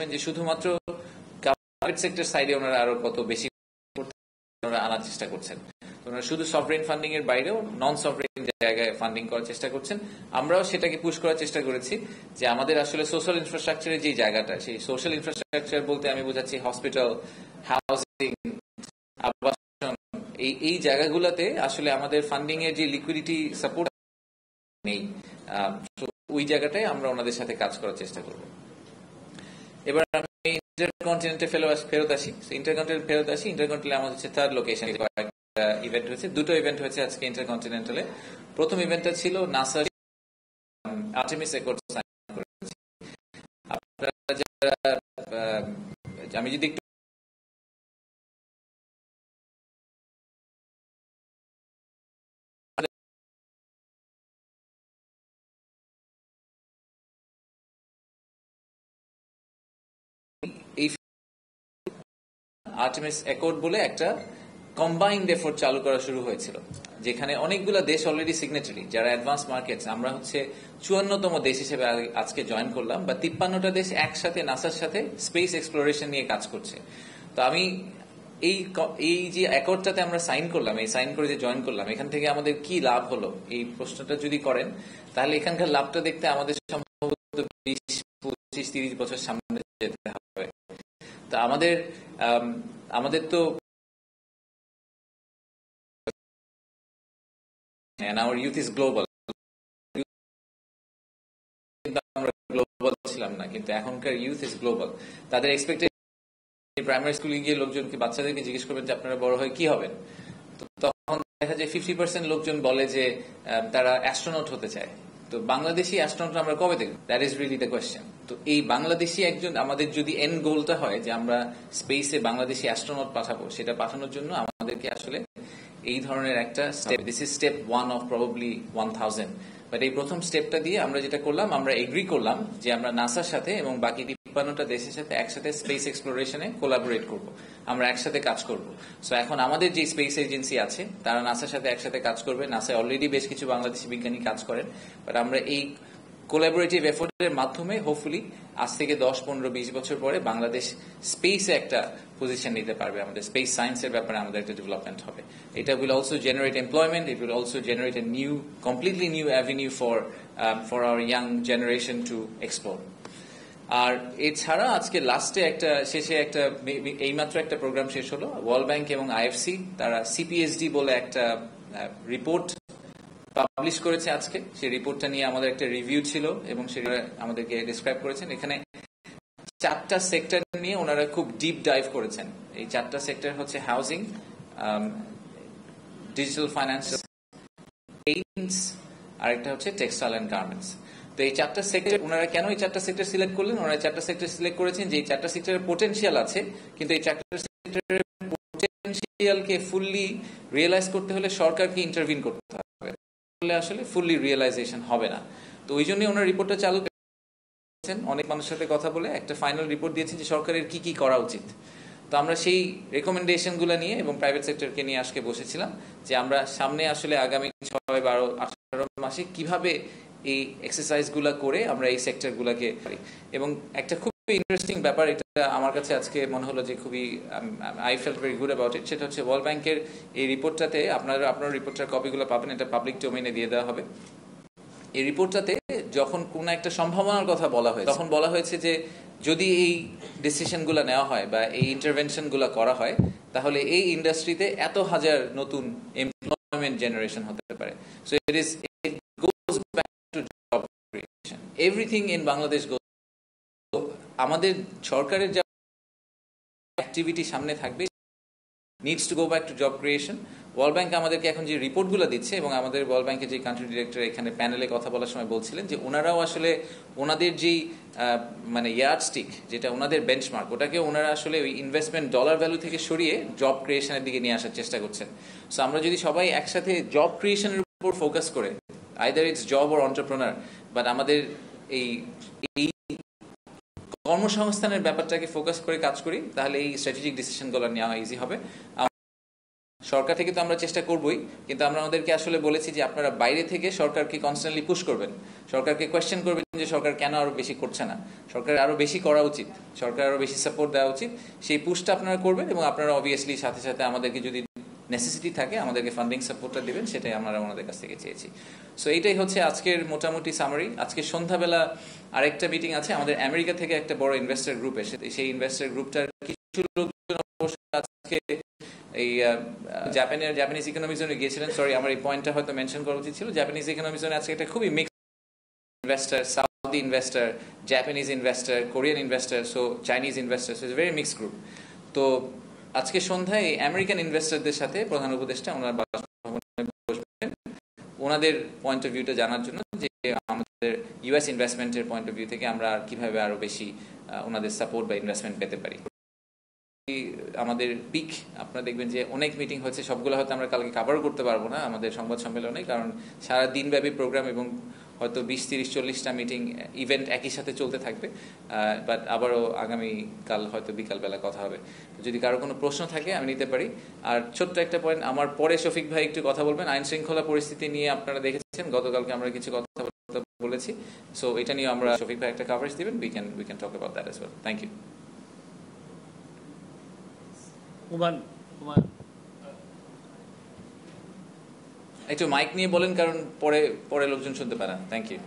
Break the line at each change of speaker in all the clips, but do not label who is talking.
করবেন যে শুধুমাত্র প্রাইভেট সেক্টর সাইডে ওনারা আরো কত বেশি ওনারা আনার চেষ্টা করছেন। ওনারা শুধু সফরেন ফান্ডিং এর বাইরেও নন সফরেন জায়গায় ফান্ডিং করার চেষ্টা করছেন। আমরাও সেটাকে পুশ করার চেষ্টা করেছি যে আমাদের আসলে সোশ্যাল ইনফ্রাস্ট্রাকচারের যে জায়গাটা, সেই সোশ্যাল ইনফ্রাস্ট্রাকচার বলতে আমি বোঝাচ্ছি হসপিটাল, হাউজিং, আবাসন, এই জায়গাগুলোতে আসলে আমাদের ফান্ডিং এর যে লিকুইডিটি সাপোর্ট নেই, ওই জায়গাটায় আমরা ওনাদের সাথে কাজ করার চেষ্টা করব। এবার আমি ইন্টারকন্টিনেন্টে ফেরত আসি। ইন্টারকন্টিনেন্টালে আমাদের হচ্ছে থার্ড লোকেশন ইভেন্ট হয়েছে, দুটো ইভেন্ট হয়েছে আজকে ইন্টারকন্টিনেন্টালে। প্রথম ইভেন্টটা ছিল নাসার আর্টেমিস অ্যাকর্ড সাইন করেছে। আপনারা যারা আমি যদি একটু এই আর্টেমিস অ্যাকর্ড বলে একটা কম্বাইন্ড এফোর্ট চালু করা শুরু হয়েছিল, যেখানে অনেকগুলো দেশ অলরেডি সিগনেটারি, যারা অ্যাডভান্স মার্কেটস। আমরা হচ্ছে 54তম দেশ হিসেবে আজকে জয়েন করলাম, বা 53টা দেশ একসাথে নাসার সাথে স্পেস এক্সপ্লোরেশন নিয়ে কাজ করছে। তো আমি এই যে অ্যাকর্ডটাতে আমরা সাইন করলাম, এই সাইন করে যে জয়েন করলাম, এখান থেকে আমাদের কি লাভ হলো, এই প্রশ্নটা যদি করেন তাহলে এখানকার লাভটা দেখতে আমাদের সম্ভবত 20, 25, 30 বছর সামনে যেতে হবে। তা আমাদের তো and our youth is global, আমরা গ্লোবাল ছিলাম না, কিন্তু এখনকার ইউথ ইজ গ্লোবাল। তাদের এক্সপেক্টেশন, প্রাইমারি স্কুলে গিয়ে লোকজনকে, বাচ্চাদেরকে জিজ্ঞেস করবেন যে আপনারা বড় হয়ে কি হবেন, তো তখন দেখা যায় 50% লোকজন বলে যে তারা অ্যাস্ট্রোনট হতে চায়। তো বাংলাদেশি অ্যাস্ট্রোনট আমরা কবে দেখব? That is really the question. তো এই বাংলাদেশি একজন, আমাদের যদি এন্ড গোলটা হয় যে আমরা স্পেসে বাংলাদেশি অ্যাস্ট্রোনট পাঠাবো, সেটা পাঠানোর জন্য আমাদেরকে আসলে এই ধরনের একটা step, this is step 1 of probably 1000। But এই প্রথম স্টেপটা দিয়ে আমরা যেটা করলাম, আমরা এগ্রি করলাম যে আমরা নাসার সাথে এবং বাকি 53টা দেশের সাথে একসাথে স্পেস এক্সপ্লোরেশনে কোলাবোরেট করব, আমরা একসাথে কাজ করব। সো এখন আমাদের যে স্পেস এজেন্সি আছে তারা নাসার সাথে একসাথে কাজ করবে। নাসায় অলরেডি বেশ কিছু বাংলাদেশি বিজ্ঞানী কাজ করেন, বাট আমরা এই কোলাবোরেটিভ এফোর্টের মাধ্যমে হোপফুলি আজ থেকে 10, 15, 20 বছর পরে বাংলাদেশ স্পেসে একটা পজিশন নিতে পারবে। আমাদের স্পেস সায়েন্সের ব্যাপারে আমাদের একটা ডেভেলপমেন্ট হবে। এটা will also generate employment, it will also generate a completely new avenue for our young generation to explore. আর এছাড়া আজকে লাস্টে শেষে এইমাত্র একটা প্রোগ্রাম শেষ হলো, ওয়ার্ল্ড ব্যাংক এবং আইএফসি তারা সিপিএসডি বলে একটা রিপোর্ট পাবলিশ করেছে আজকে। সেই রিপোর্টটা নিয়ে আমাদের একটা রিভিউ ছিল এবং সেটা আমাদেরকে ডিসক্রাইব করেছেন। এখানে 4টা সেক্টর নিয়ে ওনারা খুব ডিপ ডাইভ করেছেন। এই 4টা সেক্টর হচ্ছে হাউজিং, ডিজিটাল ফাইন্যান্স, পেইন্টস, আরেকটা হচ্ছে টেক্সটাইল অ্যান্ড গার্মেন্টস। তো এই 4টা সেক্টর, ওনারা কেন এই 4টা সেক্টর সিলেক্ট করলেন? ওনারা 4টা সেক্টর সিলেক্ট করেছেন যে এই 4টা সেক্টরের পোটেনশিয়াল আছে, কিন্তু এই 4টা সেক্টরের পোটেনশিয়ালকে ফুললি রিয়েলাইজ করতে হলে সরকারকে ইন্টারভিন করতে হবে, আসলে ফুললি রিয়েলাইজেশন হবে না। তো ওই জন্য ওনার রিপোর্টটা চালু করেছেন, অনেক মানুষের সাথে কথা বলে একটা ফাইনাল রিপোর্ট দিয়েছেন যে সরকারের কি কি করা উচিত। তো আমরা সেই রেকমেন্ডেশন গুলো নিয়ে এবং প্রাইভেট সেক্টরকে নিয়ে আজকে বসেছিলাম যে আমরা সামনে আসলে আগামী 6, 12, 18 মাসে কিভাবে এই এক্সারসাইজ গুলা করে আমরা এই সেক্টর গুলাকে, এবং একটা খুব ইন্টারেস্টিং ব্যাপার, এটা আমার কাছে আজকে মনে হলো যে খুবই I felt very good about it. সেটা হচ্ছে ওয়ার্ল্ড ব্যাংকের এই রিপোর্টটাতে আপনার রিপোর্টটার কপিগুলো পাবেন, এটা পাবলিক ডোমেইনে দিয়ে দেওয়া হবে। এই রিপোর্টটাতে যখন কোন একটা সম্ভাবনার কথা বলা হয়েছে, তখন বলা হয়েছে যে যদি এই ডিসিশনগুলো নেওয়া হয় বা এই ইন্টারভেনশনগুলো করা হয়, তাহলে এই ইন্ডাস্ট্রিতে এত হাজার নতুন এমপ্লয়মেন্ট জেনারেশন হতে পারে। So it goes back to job creation, everything in Bangladesh goes. আমাদের সরকারের যা অ্যাক্টিভিটি সামনে থাকবে needs to go back to job creation. World bank আমাদেরকে এখন যে রিপোর্টগুলো দিচ্ছে, এবং আমাদের ওয়ার্ল্ড ব্যাংকের যে কান্ট্রি ডিরেক্টর এখানে প্যানেলে কথা বলার সময় বলছিলেন যে ওনারাও আসলে ওনাদের যেই মানে ইয়ার্ডস্টিক, যেটা ওনাদের বেঞ্চমার্ক, ওটাকে ওনারা আসলে ওই ইনভেস্টমেন্ট ডলার ভ্যালু থেকে সরিয়ে জব ক্রিয়েশনের দিকে নিয়ে আসার চেষ্টা করছেন। সো আমরা যদি সবাই একসাথে জব ক্রিয়েশনের উপর ফোকাস করে, either it's job or entrepreneur, but আমাদের এই কর্মসংস্থানের ব্যাপারটাকে ফোকাস করে কাজ করি, তাহলে এই স্ট্র্যাটেজিক ডিসিশনগুলো নেওয়া ইজি হবে। সরকার থেকে তো আমরা চেষ্টা করবই, কিন্তু আমরা আমাদেরকে আসলে বলেছি যে আপনারা বাইরে থেকে সরকারকে কনস্ট্যান্টলি পুশ করবেন, সরকারকে কোয়েশ্চেন করবেন যে সরকার কেন আরো বেশি করছে না, সরকার আরো বেশি করা উচিত, সরকার আরো বেশি সাপোর্ট দেওয়া উচিত। সেই পুশটা আপনারা করবেন এবং আপনারা অবভিয়াসলি সাথে সাথে আমাদেরকে যদি নেসেসিটি থাকে আমাদেরকে ফান্ডিং সাপোর্টটা দিবেন, সেটাই আমরা ওনাদের কাছ থেকে চেয়েছি। সো এইটাই হচ্ছে আজকের মোটামুটি সামারি। আজকে সন্ধ্যাবেলা আরেকটা মিটিং আছে, আমাদের আমেরিকা থেকে একটা বড় ইনভেস্টর গ্রুপ এসে, সেই ইনভেস্টর গ্রুপটার কিছু লোকজন আজকে এই জাপানিজ ইকোনমি জোনে গিয়েছিলেন। সরি, আমার এই পয়েন্টটা হয়তো মেনশন করা উচিত ছিল। জাপানিজ ইকোনমি জোনে আজকে একটা খুবই mix investor, Saudi investor, Japanese investor, Korean investor, so Chinese investor, so it's very mixed group. তো আজকে সন্ধ্যায় আমেরিকান ইনভেস্টরদের সাথে প্রধান উপদেষ্টা ওনার বাসভবনে বসবেন ওনাদের পয়েন্ট অফ ভিউটা জানার জন্য, যে আমাদের ইউএস ইনভেস্টমেন্টের পয়েন্ট অফ ভিউ থেকে আমরা কিভাবে আরো বেশি ওনাদের সাপোর্ট বা ইনভেস্টমেন্ট পেতে পারি। আমাদের পিক আপনারা দেখবেন যে অনেক মিটিং হচ্ছে, সবগুলো হয়তো আমরা কালকে কভার করতে পারবো না আমাদের সংবাদ সম্মেলনে, কারণ সারা দিনব্যাপী প্রোগ্রাম এবং হয়তো 20-30-40টা মিটিং ইভেন্ট একই সাথে চলতে থাকবে। বাট আবারও আগামীকাল হয়তো বিকালবেলা কথা হবে। যদি কারো কোনো প্রশ্ন থাকে আমি নিতে পারি। আর ছোট্ট একটা পয়েন্ট, আমার পরে শফিক ভাই একটু কথা বলবেন আইন শৃঙ্খলা পরিস্থিতি নিয়ে। আপনারা দেখেছেন গতকালকে আমরা কিছু কথা বলেছি, সো এটা নিয়ে আমরা শফিক ভাই একটা কভারেজ দিবেন, we can talk about that as well. Thank you. একটু মাইক নিয়ে বলেন, কারণ পরে লোকজন শুনতে পারে। Thank you.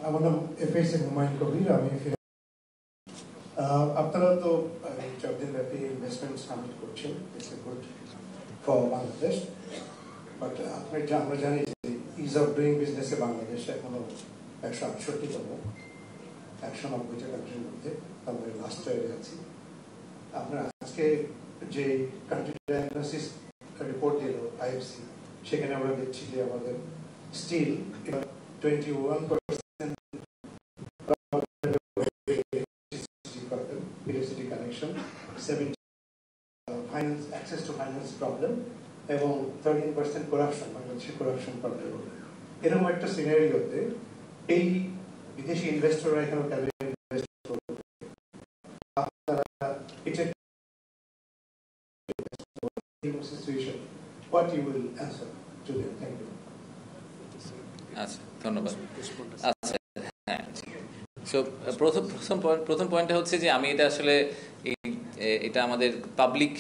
আমার নাম এফএস হুমায়ুন কবির। আমি আপনারা তো 4 দিন ব্যাপী ইনভেস্টমেন্ট সামিট করছেন, it's a good for Bangladesh. But আমরা জানি যে ইজ অফ ডুইং বিজনেসে বাংলাদেশ এখনো 168তম, 190টা কান্ট্রির মধ্যে আমরা লাস্ট ইয়ারে আছি। আপনারা আজকে যে কান্ট্রি ডায়াগনোসিস রিপোর্ট দিল আইএফসি, সেখানে আমরা দেখছি যে আমাদের still 21% electricity connection, 70 finance access to finance problem, এবং 13% corruption, বাংলাদেশের corruption problem। এরকম একটা সিনারিওতে এই বিদেশি ইনভেস্টররা এখানে কেন ইনভেস্ট করবে? আপনারা এটা situation, what you will answer to them? Thank you.
আচ্ছা, ধন্যবাদ। আচ্ছা, হ্যাঁ, সো প্রথম পয়েন্টটা হচ্ছে যে আমি এটা আসলে এটা আমাদের পাবলিক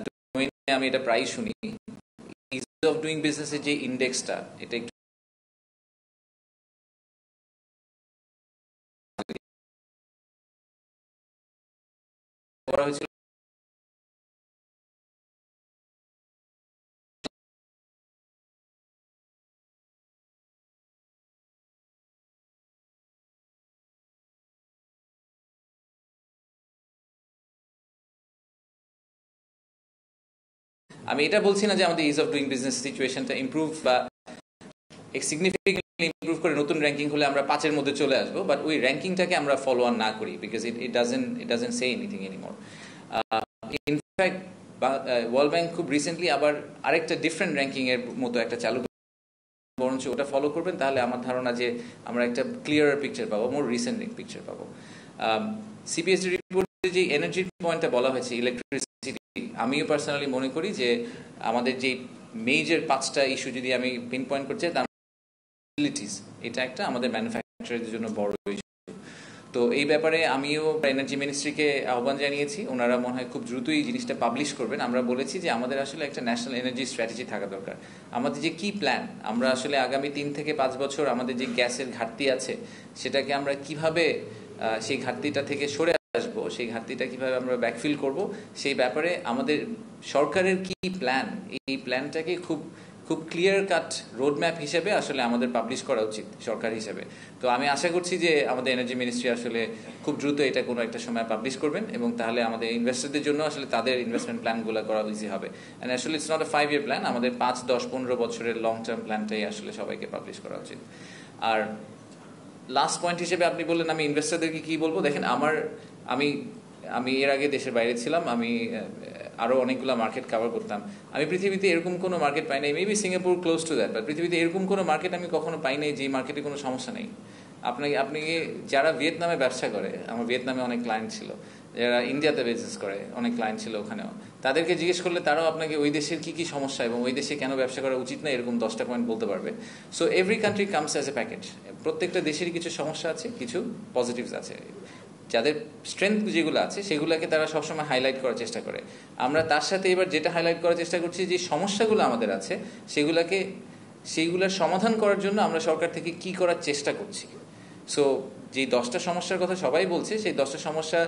ডোমেইনে আমি এটা প্রায় শুনি, ইজ অফ ডুইং বিজনেসের যে ইন্ডেক্সটা, এটা একটু করা হয়েছিল আমি এটা বলছি না যে আমাদের ইজ অফ ডুইং বিজনেস সিচুয়েশনটা ইমপ্রুভ বা সিগনিফিকেন্টলি ইমপ্রুভ করে নতুন র্যাঙ্কিং হলে আমরা 5-এর মধ্যে চলে আসবো, বাট ওই র্যাঙ্কিংটাকে আমরা ফলো অন না করি, because it doesn't say anything anymore. In fact world bank খুব রিসেন্টলি আবার আরেকটা ডিফারেন্ট র্যাঙ্কিং এর মতো একটা চালু, বরঞ্চ ওটা ফলো করবেন, তাহলে আমার ধারণা যে আমরা একটা ক্লিয়ার পিকচার পাবো, মোর রিসেন্ট পিকচার পাবো। সিপিএসডি রিপোর্টে যে এনার্জির পয়েন্টটা বলা হয়েছে, ইলেকট্রিসিটি, আমিও পার্সোনালি মনে করি যে আমাদের যে মেজর 5টা ইস্যু যদি আমি পিন পয়েন্ট করছি, তার এটা একটা আমাদের ম্যানুফ্যাকচারের জন্য বড় ইস্যু। তো এই ব্যাপারে আমিও এনার্জি মিনিস্ট্রিকে আহ্বান জানিয়েছি, ওনারা মনে হয় খুব দ্রুতই জিনিসটা পাবলিশ করবেন। আমরা বলেছি যে আমাদের আসলে একটা ন্যাশনাল এনার্জি স্ট্র্যাটেজি থাকা দরকার। আমাদের যে কি প্ল্যান, আমরা আসলে আগামী 3 থেকে 5 বছর আমাদের যে গ্যাসের ঘাটতি আছে, সেটাকে আমরা কিভাবে সেই ঘাটতিটা থেকে সরে আসবো, সেই ঘাটতিটা কিভাবে আমরা ব্যাকফিল করব, সেই ব্যাপারে আমাদের সরকারের কি প্ল্যান, এই প্ল্যানটাকে খুব ক্লিয়ার কাট রোডম্যাপ হিসেবে আসলে আমাদের পাবলিশ করা উচিত সরকার হিসেবে। তো আমি আশা করছি যে আমাদের এনার্জি মিনিস্ট্রি আসলে খুব দ্রুত এটা কোনো একটা সময় পাবলিশ করবেন, এবং তাহলে আমাদের ইনভেস্টরদের জন্য আসলে তাদের ইনভেস্টমেন্ট প্ল্যানগুলো করা ইজি হবে। অ্যান্ড আসলে it's not a 5-year plan, আমাদের 5, 10, 15 বছরের লং টার্ম প্ল্যানটাই আসলে সবাইকে পাবলিশ করা উচিত। আর লাস্ট পয়েন্ট হিসেবে আপনি বললেন আমি ইনভেস্টরদেরকে কি বলবো, দেখেন আমি আমি এর আগে দেশের বাইরে ছিলাম, আমি আরো অনেকগুলো মার্কেট কভার করতাম। আমি পৃথিবীতে এরকম কোনো মার্কেট পাই নাই, maybe Singapore close to that, but পৃথিবীতে এরকম কোনো মার্কেট আমি কখনো পাই নাই যে মার্কেটে কোনো সমস্যা নেই। আপনি যারা ভিয়েতনামে ব্যবসা করে, আমার ভিয়েতনামে অনেক ক্লায়েন্ট ছিল, যারা ইন্ডিয়াতে বিজনেস করে অনেক ক্লায়েন্ট ছিল ওখানেও, তাদেরকে জিজ্ঞেস করলে তারাও আপনাকে ওই দেশের কি কি সমস্যা এবং ওই দেশে কেন ব্যবসা করা উচিত না এরকম 10টা পয়েন্ট বলতে পারবে। So every country comes as a package. প্রত্যেকটা দেশেরই কিছু সমস্যা আছে, কিছু পজিটিভস আছে। যাদের স্ট্রেংথ যেগুলো আছে সেগুলোকে তারা সবসময় হাইলাইট করার চেষ্টা করে। আমরা তার সাথে এবার যেটা হাইলাইট করার চেষ্টা করছি, যে সমস্যাগুলো আমাদের আছে সেইগুলোর সমাধান করার জন্য আমরা সরকার থেকে কি করার চেষ্টা করছি। সো যে 10টা সমস্যার কথা সবাই বলছে, সেই 10টা সমস্যা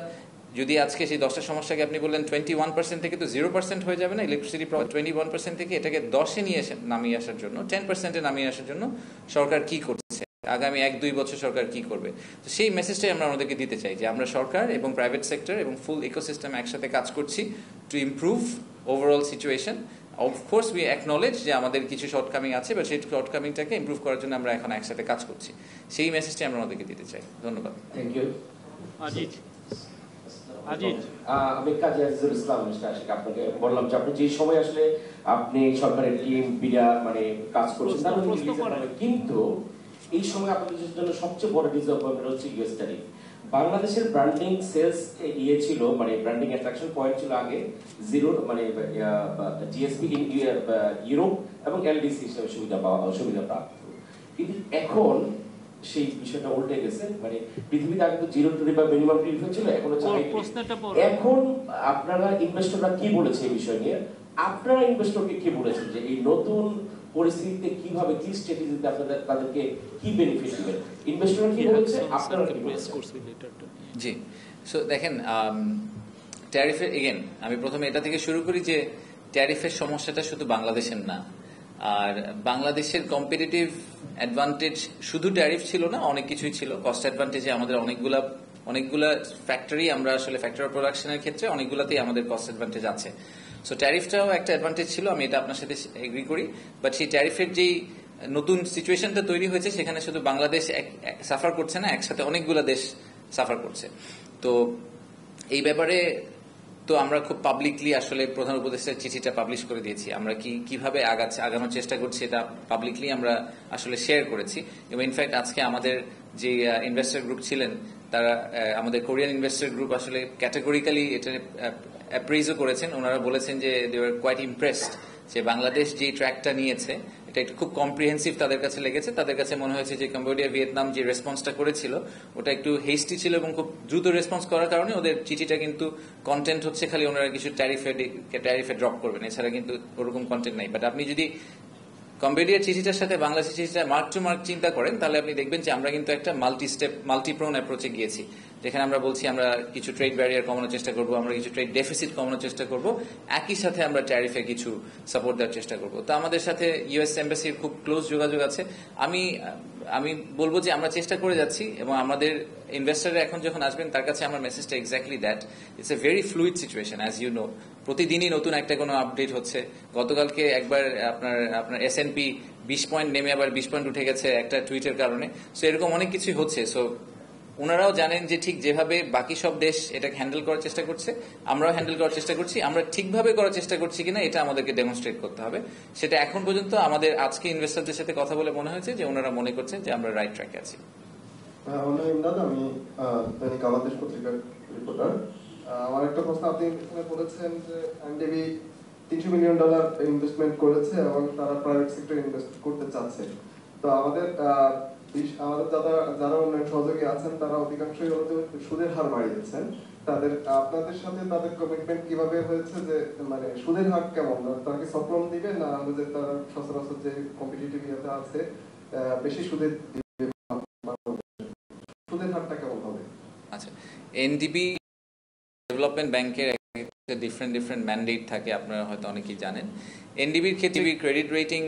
যদি আজকে সেই 10টা সমস্যাকে আপনি বললেন 21% থেকে তো 0% হয়ে যাবে না ইলেকট্রিসিটি, 21% থেকে এটাকে 10-এ নামিয়ে আসার জন্য, 10%-এ নামিয়ে আসার জন্য সরকার কি করছে, আগামী 1-2 বছর সরকার কি করবে। তো সেই মেসেজটাই আমরা আমাদেরকে দিতে চাই, যে আমরা সরকার এবং প্রাইভেট সেক্টর এবং ফুল ইকোসিস্টেম একসাথে কাজ করছি to improve overall situation. Of course we acknowledge যে আমাদের কিছু শর্টকামিং আছে, বা সেই শর্টকামিংটাকে ইমপ্রুভ করার জন্য আমরা এখন একসাথে কাজ করছি। সেই মেসেজটাই আমরা আমাদেরকে দিতে চাই। ধন্যবাদ।
Thank you.
আজিজ
আমি কাজী আজিজুল ইসলাম আশিক, আপনাকে বললাম যে আপনি যে সময় আসলে আপনি সরকারের টিম বিরা মানে কাজ করছেন, কিন্তু এই সময় আপনাদের জন্য সবচেয়ে বড় ডিসঅ্যাপয়েন্টমেন্ট হচ্ছে ইউএস ট্যারিফ। বাংলাদেশের ব্র্যান্ডিং সেলস ছিল, মানে ব্র্যান্ডিং অ্যাট্রাকশন পয়েন্ট ছিল আগে জিরো, মানে জিএসপি ইউরোপ এবং এলডিসি হিসেবে সুবিধা প্রাপ্ত। কিন্তু এখন সেই বিষয়টা উল্টে গেছে, মানে পৃথিবীতে আগে তো জিরো ট্যারিফ বা মিনিমাম ট্যারিফ ছিল, এখন হচ্ছে এখন আপনারা ইনভেস্টররা কি বলেছে এই বিষয় নিয়ে, আপনারা ইনভেস্টরকে কি বলেছেন যে এই নতুন পরিস্থিতিতে কিভাবে কি স্ট্র্যাটেজিতে আপনাদের তাদেরকে কি বেনিফিট দিবেন, ইনভেস্টররা কি বলেছে, আপনারা কি বলেছেন?
জি, সো দেখেন ট্যারিফের এগেন আমি প্রথমে এটা থেকে শুরু করি যে ট্যারিফের সমস্যাটা শুধু বাংলাদেশের না, আর বাংলাদেশের কম্পিটিটিভ অ্যাডভান্টেজ শুধু ট্যারিফ ছিল না, অনেক কিছুই ছিল। কস্ট অ্যাডভান্টেজে আমাদের অনেকগুলা ফ্যাক্টরি, আমরা আসলে ফ্যাক্টরি অফ প্রোডাকশনের ক্ষেত্রে অনেকগুলাতেই আমাদের কস্ট অ্যাডভান্টেজ আছে। সো ট্যারিফটাও একটা অ্যাডভান্টেজ ছিল, আমি এটা আপনার সাথে এগ্রি করি। বাট সেই ট্যারিফের যেই নতুন সিচুয়েশনটা তৈরি হয়েছে, সেখানে শুধু বাংলাদেশ সাফার করছে না, একসাথে অনেকগুলো দেশ সাফার করছে। তো এই ব্যাপারে তো আমরা খুব পাবলিকলি আসলে প্রধান উপদেষ্টার চিঠিটা পাবলিশ করে দিয়েছি। আমরা কিভাবে আগানোর চেষ্টা করছি এটা পাবলিকলি আমরা আসলে শেয়ার করেছি। এবং ইনফ্যাক্ট আজকে আমাদের যে ইনভেস্টর গ্রুপ ছিলেন, তারা আমাদের কোরিয়ান ইনভেস্টর গ্রুপ আসলে ক্যাটাগরিক্যালি এটা অ্যাপ্রেইজও করেছেন। ওনারা বলেছেন যে দে আর কোয়াইট ইমপ্রেসড যে বাংলাদেশ যে ট্র্যাকটা নিয়েছে এটা একটু খুব কম্প্রিহেন্সিভ তাদের কাছে লেগেছে। তাদের কাছে মনে হয়েছে যে কম্বোডিয়া ভিয়েতনাম যে রেসপন্সটা করেছিল ওটা একটু হেস্টি ছিল, এবং খুব দ্রুত রেসপন্স করার কারণে ওদের চিঠিটা কিন্তু কন্টেন্ট হচ্ছে খালি ওনারা কিছু ট্যারিফে ড্রপ করবেন, এছাড়া কিন্তু ওরকম কন্টেন্ট নাই। বাট আপনি যদি কম্বোডিয়ার চিঠিটার সাথে বাংলাদেশের চিঠিটা মার্ক টু মার্ক চিন্তা করেন, তাহলে আপনি দেখবেন যে আমরা কিন্তু একটা মাল্টিপ্রোন অ্যাপ্রোচে গিয়েছি, যেখানে আমরা বলছি আমরা কিছু ট্রেড ব্যারিয়ার কমানোর চেষ্টা করব, আমরা কিছু ট্রেড ডেফিসিট কমানোর চেষ্টা করব, একই সাথে আমরা ট্যারিফে কিছু সাপোর্ট দেওয়ার চেষ্টা করব। তো আমাদের সাথে ইউএস এম্বাসির খুব ক্লোজ যোগাযোগ আছে। আমি বলবো যে আমরা চেষ্টা করে যাচ্ছি, এবং আমাদের ইনভেস্টাররা এখন যখন আসবেন তার কাছে আমার মেসেজটা exactly that, it's a very fluid situation as you know. প্রতিদিনই নতুন একটা কোনো আপডেট হচ্ছে। গতকালকে একবার আপনার S&P 20 পয়েন্ট নেমে আবার 20 পয়েন্ট উঠে গেছে একটা টুইটের কারণে। সো এরকম অনেক কিছুই হচ্ছে। সো ওনারাও জানেন যে ঠিক যেভাবে বাকি সব দেশ এটাকে হ্যান্ডেল করার চেষ্টা করছে, আমরাও হ্যান্ডেল করার চেষ্টা করছি। আমরা ঠিকভাবে করার চেষ্টা করছি কিনা এটা আমাদেরকে ডেমনস্ট্রেট করতে হবে। সেটা এখন পর্যন্ত আমাদের আজকে ইনভেস্টরদের সাথে কথা বলে মনে হয়েছে যে ওনারা মনে করছেন যে আমরা রাইট ট্র্যাকে আছি।
আমি দৈনিক আমাদের পত্রিকার রিপোর্টার। আমার একটা প্রশ্ন, আপনি বলেছেন যে এনডিবি $300 মিলিয়ন ইনভেস্টমেন্ট করেছে এবং তারা প্রাইভেট সেক্টরে ইনভেস্ট করতে চাচ্ছে। তো আমাদের যারা উন্নয়ন সহযোগী আছেন তারা অধিকাংশই সুদের হার বাড়িয়েছেন। আপনাদের সাথে তাদের কমিটমেন্ট কিভাবে হয়েছে, যে মানে সুদের হার কেমন, তারা কি সফট লোন দিবে না যে তারা সচরাচর যে কম্পিটিটিভ ইয়েতে আছে বেশি সুদের হারটা কেমন হবে?
আচ্ছা, এনডিবি ডেভেলপমেন্ট ব্যাংকের ডিফারেন্ট ম্যান্ডেট থাকে, আপনারা হয়তো অনেকেই জানেন। এনডিবির ক্ষেত্রে ক্রেডিট রেটিং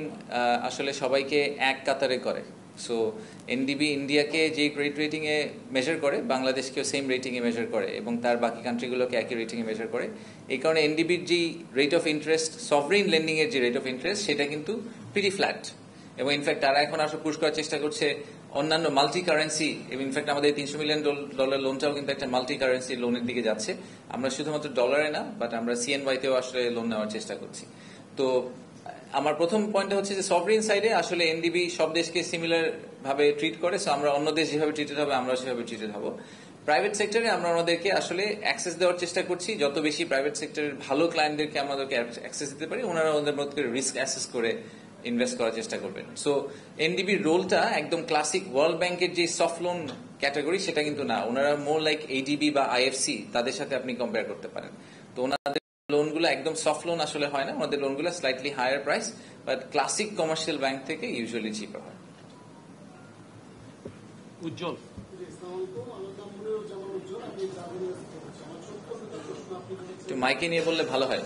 আসলে সবাইকে এক কাতারে করে। সো এনডিবি ইন্ডিয়াকে যে ক্রেডিট রেটিংয়ে মেজার করে, বাংলাদেশকেও সেম রেটিংয়ে মেজার করে, এবং তার বাকি কান্ট্রিগুলোকে একই রেটিংয়ে মেজার করে। এই কারণে এনডিবির যেই রেট অফ ইন্টারেস্ট, সভরেন লেন্ডিংয়ের যে রেট অফ ইন্টারেস্ট, সেটা কিন্তু প্রিটি ফ্ল্যাট। এবং ইনফ্যাক্ট তারা এখন আসলে পুশ করার চেষ্টা করছে অন্যান্য মাল্টি কারেন্সি, ইনফ্যাক্ট আমাদের $300 মিলিয়ন লোনটাও কিন্তু একটা মাল্টি কারেন্সি লোনের দিকে যাচ্ছে। আমরা শুধুমাত্র ডলারে না, বাট আমরা CNY তেও আসলে লোন নেওয়ার চেষ্টা করছি। তো আমার প্রথম পয়েন্টটা হচ্ছে যে সভরিন সাইডে আসলে এনডিবি সব দেশকে সিমিলার ভাবে ট্রিট করে, সো আমরা অন্য দেশ যেভাবে ট্রিটেড হবে আমরা সেভাবে ট্রিটেড হব। প্রাইভেট সেক্টরে আমরা ওনাদেরকে আসলে অ্যাক্সেস দেওয়ার চেষ্টা করছি, যত বেশি প্রাইভেট সেক্টরের ভালো ক্লায়েন্টদেরকে আমাদেরকে অ্যাক্সেস দিতে পারি, ওনারা ওদের মধ্যে রিস্ক অ্যাসেস করে ইনভেস্ট করার চেষ্টা করবেন। সো এনডিবির রোলটা একদম ক্লাসিক ওয়ার্ল্ড ব্যাংকের যে সফট লোন ক্যাটাগরি সেটা কিন্তু না, ওনারা মোর লাইক ADB বা IFC, তাদের সাথে আপনি কম্পেয়ার করতে পারেন। তো ওনাদের লোনগুলো একদম সফট লোন আসলে হয় না, ওনাদের লোনগুলো slightly higher price, but classic commercial bank থেকে ইউজুয়ালি চিপার হয়।
উজ্জ্বল,
একটু মাইকে নিয়ে বললে ভালো হয়।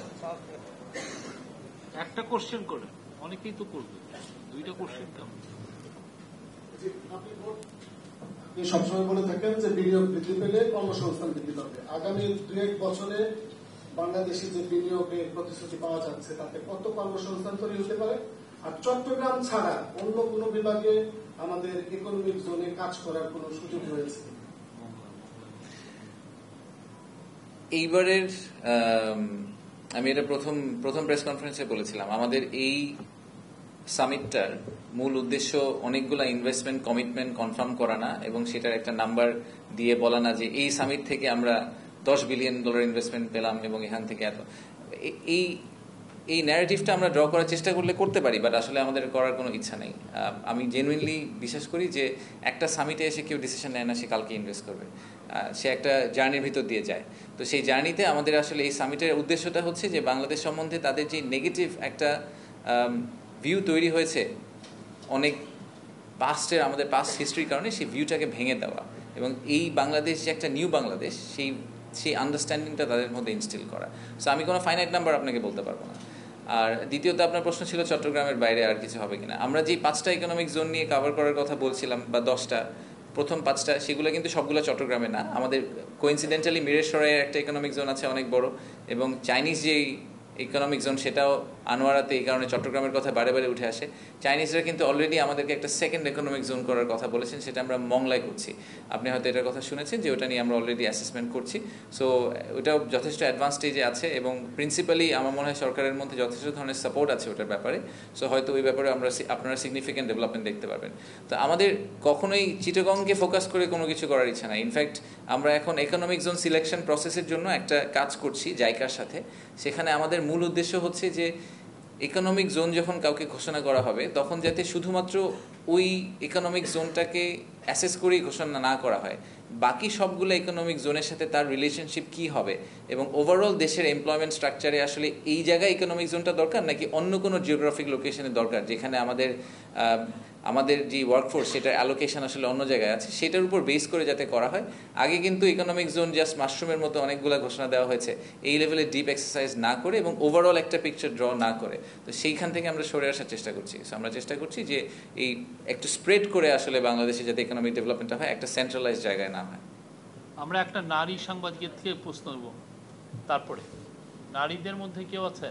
একটা কোশ্চেন করে, অনেকেই তো করবে, দুইটা কোশ্চেন কেমন?
আপনি সবসময় বলে থাকেন যে বিনিয়োগ বৃদ্ধি পেলে কর্মসংস্থান বৃদ্ধি পাবে। আগামী 2-1 বছরে বাংলাদেশে যে বিনিয়োগের প্রতিশ্রুতি পাওয়া যাচ্ছে তাতে কত কর্মসংস্থান তৈরি হতে পারে? আর চট্টগ্রাম ছাড়া অন্য কোন বিভাগে আমাদের ইকোনমিক জোনে কাজ করার কোন সুযোগ রয়েছে?
এইবারের আমি এটা প্রথম প্রেস কনফারেন্সে বলেছিলাম, আমাদের এই সামিটটার মূল উদ্দেশ্য অনেকগুলা ইনভেস্টমেন্ট কমিটমেন্ট কনফার্ম করা না, এবং সেটার একটা নাম্বার দিয়ে বলা না যে এই সামিট থেকে আমরা $10 বিলিয়ন ইনভেস্টমেন্ট পেলাম এবং এখান থেকে এত। এই ন্যারেটিভটা আমরা ড্র করার চেষ্টা করলে করতে পারি, বাট আসলে আমাদের করার কোনো ইচ্ছা নেই। আমি জেনুইনলি বিশ্বাস করি যে একটা সামিটে এসে কেউ ডিসিশন নেয় না সে কালকে ইনভেস্ট করবে, সে একটা জার্নির ভিতর দিয়ে যায়। তো সেই জার্নিতে আমাদের আসলে এই সামিটের উদ্দেশ্যটা হচ্ছে যে বাংলাদেশ সম্বন্ধে তাদের যে নেগেটিভ একটা ভিউ তৈরি হয়েছে অনেক আমাদের পাস্ট হিস্ট্রির কারণে, সেই ভিউটাকে ভেঙে দেওয়া এবং এই বাংলাদেশ যে একটা নিউ বাংলাদেশ সেই আন্ডারস্ট্যান্ডিংটা তাদের মধ্যে ইনস্টিল করা। সো আমি কোনো ফাইনাইট নাম্বার আপনাকে বলতে পারবো না। আর দ্বিতীয়ত আপনার প্রশ্ন ছিল চট্টগ্রামের বাইরে আর কিছু হবে কিনা। আমরা যে 5টা ইকোনমিক জোন নিয়ে কভার করার কথা বলছিলাম, বা 10টা, প্রথম 5টা, সেগুলো কিন্তু সবগুলো চট্টগ্রামে না। আমাদের কোইন্সিডেন্টালি মিরেশ্বরের একটা ইকোনমিক জোন আছে অনেক বড়, এবং চাইনিজ যেই ইকোনমিক জোন সেটাও আনোয়ারাতে, এই কারণে চট্টগ্রামের কথা বারে বারে উঠে আসে। চাইনিজরা কিন্তু অলরেডি আমাদেরকে একটা সেকেন্ড ইকোনমিক জোন করার কথা বলেছেন, সেটা আমরা মংলায় করছি। আপনি হয়তো এটার কথা শুনেছেন যে ওটা নিয়ে আমরা অলরেডি অ্যাসেসমেন্ট করছি। সো ওটাও যথেষ্ট অ্যাডভান্স স্টেজে আছে, এবং প্রিন্সিপালি আমার মনে হয় সরকারের মধ্যে যথেষ্ট ধরনের সাপোর্ট আছে ওটার ব্যাপারে। সো হয়তো ওই ব্যাপারে আপনারা সিগনিফিক্যান্ট ডেভেলপমেন্ট দেখতে পারবেন। তো আমাদের কখনোই চিটাগংকে ফোকাস করে কোনো কিছু করার ইচ্ছা নাই। ইনফ্যাক্ট আমরা এখন ইকোনমিক জোন সিলেকশন প্রসেসের জন্য একটা কাজ করছি জাইকার সাথে। সেখানে আমাদের মূল উদ্দেশ্য হচ্ছে যে ইকোনমিক জোন যখন কাউকে ঘোষণা করা হবে, তখন যাতে শুধুমাত্র ওই ইকোনমিক জোনটাকে অ্যাসেস করেই ঘোষণা না করা হয়, বাকি সবগুলো ইকোনমিক জোনের সাথে তার রিলেশনশিপ কি হবে, এবং ওভারঅল দেশের এমপ্লয়মেন্ট স্ট্রাকচারে আসলে এই জায়গায় ইকোনমিক জোনটা দরকার নাকি অন্য কোনো জিওগ্রাফিক লোকেশনে দরকার, যেখানে আমাদের যে ওয়ার্কফোর্স সেটার অ্যালোকেশন আসলে অন্য জায়গায় আছে, সেটার উপর বেস করে যাতে করা হয়। আগে কিন্তু ইকোনমিক জোন জাস্ট মাশরুমের মতো অনেকগুলো ঘোষণা দেওয়া হয়েছে, এই লেভেলে ডিপ এক্সারসাইজ না করে এবং ওভারঅল একটা পিকচার ড্র না করে। তো সেইখান থেকে আমরা সরে আসার চেষ্টা করছি। আমরা চেষ্টা করছি যে এই একটু স্প্রেড করে আসলে বাংলাদেশে যাতে ইকোনমিক ডেভেলপমেন্টটা হয়, একটা সেন্ট্রালাইজ জায়গায় না হয়।
আমরা একটা নারী সাংবাদিকের থেকে প্রশ্ন নেব, তারপরে নারীদের মধ্যে কেউ আছে?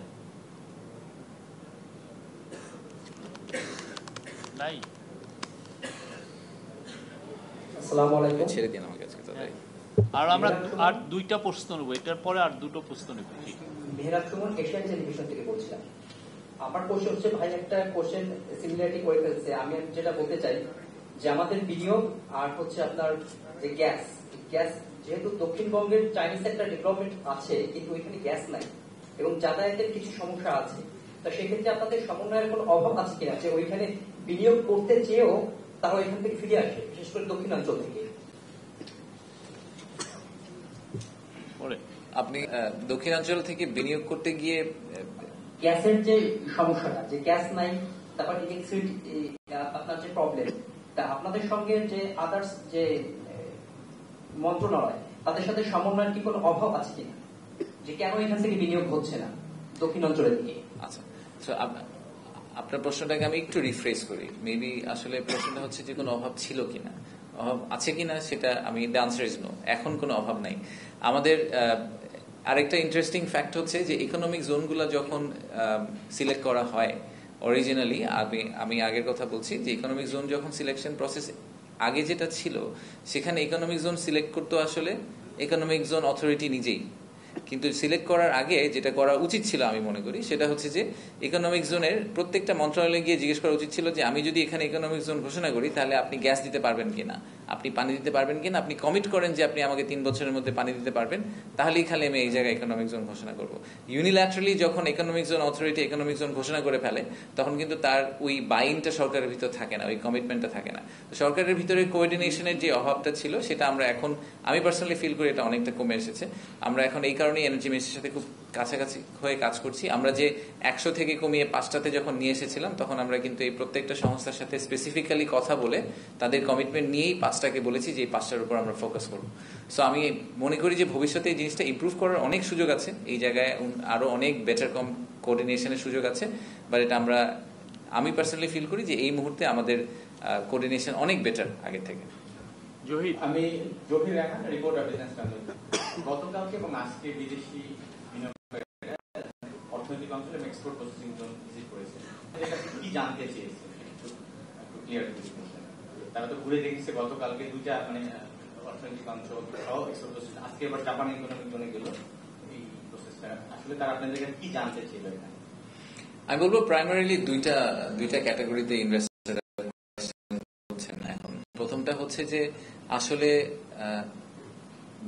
নাই?
আসসালামু আলাইকুম।
ছেড়ে দিন আমাকে আজকে তাদের।
আর আমরা আর দুইটা প্রশ্ন নেব, এটার পরে আর দুটো প্রশ্ন নেব।
মেহরাব সুমন, এশিয়ান টেলিভিশন থেকে বলছিলাম। আমার কোশ্চেন হচ্ছে, ভাই একটা কোশ্চেন সিমিলারিটি করে ফেলছে। আমি যেটা বলতে চাই যে আমাদের বিনিয়োগ আর হচ্ছে আপনার যে গ্যাস, যেহেতু দক্ষিণবঙ্গের চাইনিজ একটা ডেভেলপমেন্ট আছে কিন্তু ওইখানে গ্যাস নাই এবং যাতায়াতের কিছু সমস্যা আছে, তো সেক্ষেত্রে আপনাদের সমন্বয়ের কোনো অভাব আছে কিনা যে ওইখানে বিনিয়োগ করতে চেয়েও তারা ওইখান থেকে ফিরে আসে, বিশেষ করে দক্ষিণাঞ্চল থেকে?
আপনি দক্ষিণাঞ্চল থেকে বিনিয়োগ করতে গিয়ে
গ্যাসের যে সমস্যাটা, যে গ্যাস নাই, তারপর ইলেকট্রিসিটি আপনার যে প্রবলেম, তা আপনাদের সঙ্গে যে আদার্স যে মন্ত্রণালয়, তাদের সাথে সমন্বয়ের কি কোনো অভাব আছে কিনা, যে কেন এখান থেকে বিনিয়োগ হচ্ছে না দক্ষিণাঞ্চলের দিকে?
আচ্ছা, আপনার প্রশ্নটাকে আমি একটু রিফ্রেশ করি। মেবি আসলে প্রশ্নটা হচ্ছে যে কোনো অভাব ছিল কিনা, অভাব আছে কিনা, সেটা আমি দ্য আনসার ইজ নো। এখন কোনো অভাব নাই আমাদের। আরেকটা ইন্টারেস্টিং ফ্যাক্ট হচ্ছে যে ইকোনমিক জোনগুলো যখন সিলেক্ট করা হয় অরিজিনালি, আমি আগের কথা বলছি যে ইকোনমিক জোন যখন সিলেকশন প্রসেস আগে যেটা ছিল সেখানে ইকোনমিক জোন সিলেক্ট করতো আসলে ইকোনমিক জোন অথরিটি নিজেই, কিন্তু সিলেক্ট করার আগে যেটা করা উচিত ছিল আমি মনে করি সেটা হচ্ছে যে ইকোনমিক জোনের প্রত্যেকটা মন্ত্রণালয়ে গিয়ে জিজ্ঞেস করা উচিত ছিল যে আমি যদি এখানে ইকোনমিক জোন ঘোষণা করি তাহলে আপনি গ্যাস দিতে পারবেন কিনা, আপনি পানি দিতে পারবেন কিনা, আপনি কমিট করেন যে আপনি আমাকে 3 বছরের মধ্যে পানি দিতে পারবেন, তাহলেই খালি আমি এই জায়গায় ইকোনমিক জোন ঘোষণা করব। ইউনিল্যাটারালি যখন economic zone authority economic zone ঘোষণা করে ফেলে তখন কিন্তু তার ওই বাইনটা সরকারের ভিতর থাকে না, ওই কমিটমেন্টটা থাকে না। সরকারের ভিতরে কোঅর্ডিনেশনের যে অভাবটা ছিল সেটা আমরা এখন, আমি পার্সোনালি ফিল করি এটা অনেকটা কমে এসেছে। আমরা এখন এই কারণেই এনার্জি মিনিস্ট্রির সাথে খুব কাছাকাছি হয়ে কাজ করছি। আমরা যে 100 থেকে কমিয়ে 5টাতে যখন নিয়ে এসেছিলাম তখন আমরা কিন্তু এই প্রত্যেকটা সংস্থার সাথে স্পেসিফিক্যালি কথা বলে তাদের কমিটমেন্ট নিয়েই 5টাকে বলেছি যে এই 5টার উপর আমরা ফোকাস করব। সো আমি মনে করি যে ভবিষ্যতে এই জিনিসটা ইমপ্রুভ করার অনেক সুযোগ আছে, এই জায়গায় আরো অনেক বেটার কোঅর্ডিনেশনের সুযোগ আছে। বাট এটা আমি পার্সোনালি ফিল করি যে এই মুহূর্তে আমাদের কোঅর্ডিনেশন অনেক বেটার আগের থেকে।
জহির,
আমি Zahir Rehan, reporter business Times. গতকালকে এবং আজকে বিদেশি বিনিয়োগকারীরা অর্থনৈতিক অঞ্চল এবং এক্সপোর্ট প্রসেসিং জোন ভিজিট করেছে। এদের কাছে কি জানতে চেয়েছে একটু ক্লিয়ার করে দিন। তারা তো ঘুরে দেখেছে গতকালকে 2টা মানে অর্থনৈতিক অঞ্চল সহ এক্সপোর্ট প্রসেসিং, আজকে এবার জাপান ইকোনমিক জোনে গেল। এই প্রসেসটা আসলে তারা আপনাদের কাছে কি জানতে চেয়েছে এখানে?
আমি বলবো প্রাইমারিলি দুইটা ক্যাটাগরিতে ইনভেস্টর হচ্ছেন এখন। প্রথমটা হচ্ছে যে আসলে